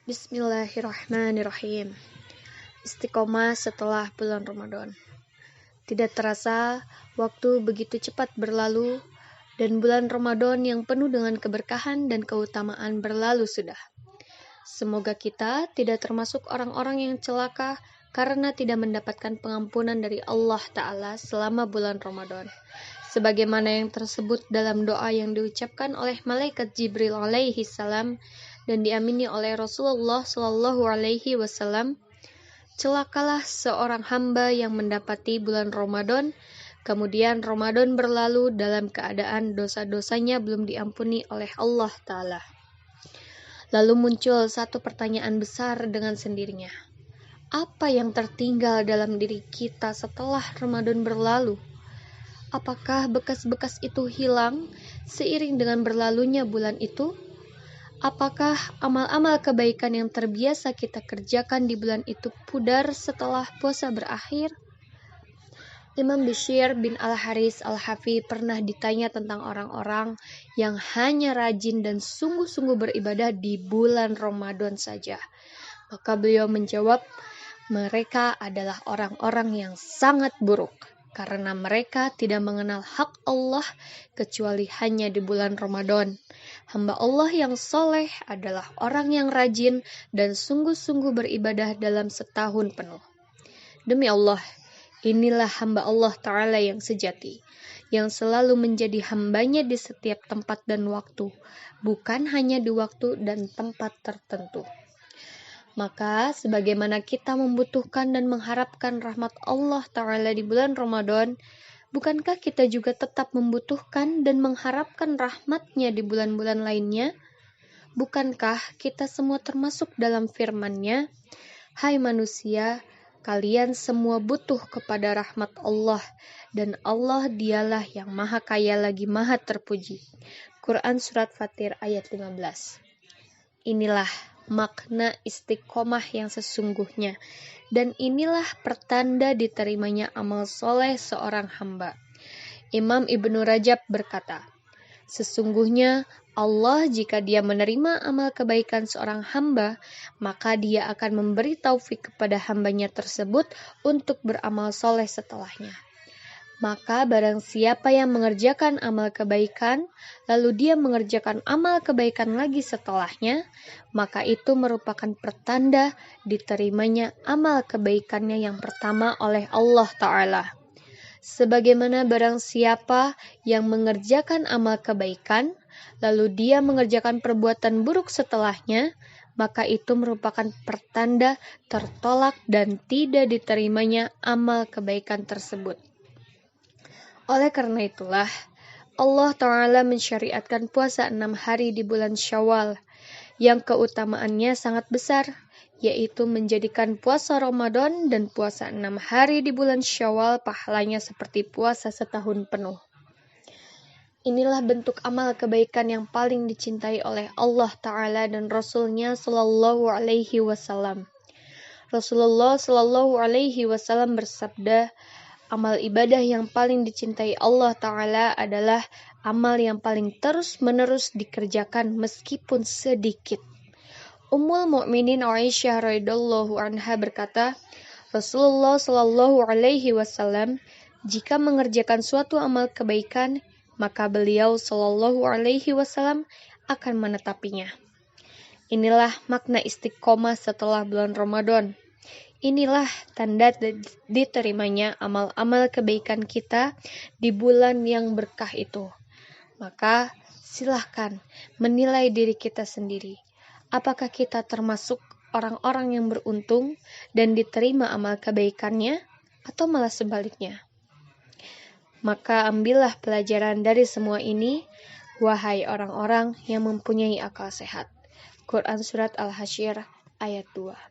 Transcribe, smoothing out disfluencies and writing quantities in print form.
Bismillahirrahmanirrahim. Istiqomah setelah bulan Ramadan. Tidak terasa, waktu begitu cepat berlalu, dan bulan Ramadan yang penuh dengan keberkahan dan keutamaan berlalu sudah. Semoga kita tidak termasuk orang-orang yang celaka karena tidak mendapatkan pengampunan dari Allah Ta'ala selama bulan Ramadan. Sebagaimana yang tersebut dalam doa yang diucapkan oleh malaikat Jibril alaihi salam dan diamini oleh Rasulullah Shallallahu alaihi wasallam, celakalah seorang hamba yang mendapati bulan Ramadan, kemudian Ramadan berlalu dalam keadaan dosa-dosanya belum diampuni oleh Allah Ta'ala. Lalu muncul satu pertanyaan besar dengan sendirinya. Apa yang tertinggal dalam diri kita setelah Ramadan berlalu? Apakah bekas-bekas itu hilang seiring dengan berlalunya bulan itu? Apakah amal-amal kebaikan yang terbiasa kita kerjakan di bulan itu pudar setelah puasa berakhir? Imam Bishr bin Al-Haris Al-Hafi pernah ditanya tentang orang-orang yang hanya rajin dan sungguh-sungguh beribadah di bulan Ramadan saja. Maka beliau menjawab, mereka adalah orang-orang yang sangat buruk, karena mereka tidak mengenal hak Allah kecuali hanya di bulan Ramadan. Hamba Allah yang soleh adalah orang yang rajin dan sungguh-sungguh beribadah dalam setahun penuh. Demi Allah, inilah hamba Allah Ta'ala yang sejati, yang selalu menjadi hambanya di setiap tempat dan waktu, bukan hanya di waktu dan tempat tertentu. Maka, sebagaimana kita membutuhkan dan mengharapkan rahmat Allah Ta'ala di bulan Ramadan, bukankah kita juga tetap membutuhkan dan mengharapkan rahmat-Nya di bulan-bulan lainnya? Bukankah kita semua termasuk dalam firman-Nya, "Hai manusia, kalian semua butuh kepada rahmat Allah, dan Allah dialah yang maha kaya lagi maha terpuji." Quran Surat Fatir ayat 15. Inilah makna istiqomah yang sesungguhnya, dan inilah pertanda diterimanya amal soleh seorang hamba. Imam Ibnu Rajab berkata, sesungguhnya Allah jika Dia menerima amal kebaikan seorang hamba, maka Dia akan memberi taufik kepada hambanya tersebut untuk beramal soleh setelahnya. Maka barang siapa yang mengerjakan amal kebaikan, lalu dia mengerjakan amal kebaikan lagi setelahnya, maka itu merupakan pertanda diterimanya amal kebaikannya yang pertama oleh Allah Ta'ala. Sebagaimana barang siapa yang mengerjakan amal kebaikan, lalu dia mengerjakan perbuatan buruk setelahnya, maka itu merupakan pertanda tertolak dan tidak diterimanya amal kebaikan tersebut. Oleh karena itulah, Allah Ta'ala mensyariatkan puasa 6 hari di bulan Syawal, yang keutamaannya sangat besar, yaitu menjadikan puasa Ramadan dan puasa 6 hari di bulan Syawal pahalanya seperti puasa setahun penuh. Inilah bentuk amal kebaikan yang paling dicintai oleh Allah Ta'ala dan Rasul-Nya Sallallahu Alaihi Wasallam. Rasulullah Sallallahu Alaihi Wasallam bersabda, amal ibadah yang paling dicintai Allah Ta'ala adalah amal yang paling terus-menerus dikerjakan meskipun sedikit. Ummul Mukminin Aisyah radhiyallahu anha berkata, Rasulullah Sallallahu Alaihi Wasallam jika mengerjakan suatu amal kebaikan, maka beliau Sallallahu Alaihi Wasallam akan menetapinya. Inilah makna istiqomah setelah bulan Ramadan. Inilah tanda diterimanya amal-amal kebaikan kita di bulan yang berkah itu. Maka silahkan menilai diri kita sendiri. Apakah kita termasuk orang-orang yang beruntung dan diterima amal kebaikannya, atau malah sebaliknya? Maka ambillah pelajaran dari semua ini, wahai orang-orang yang mempunyai akal sehat. Quran Surat Al-Hasyr ayat 2.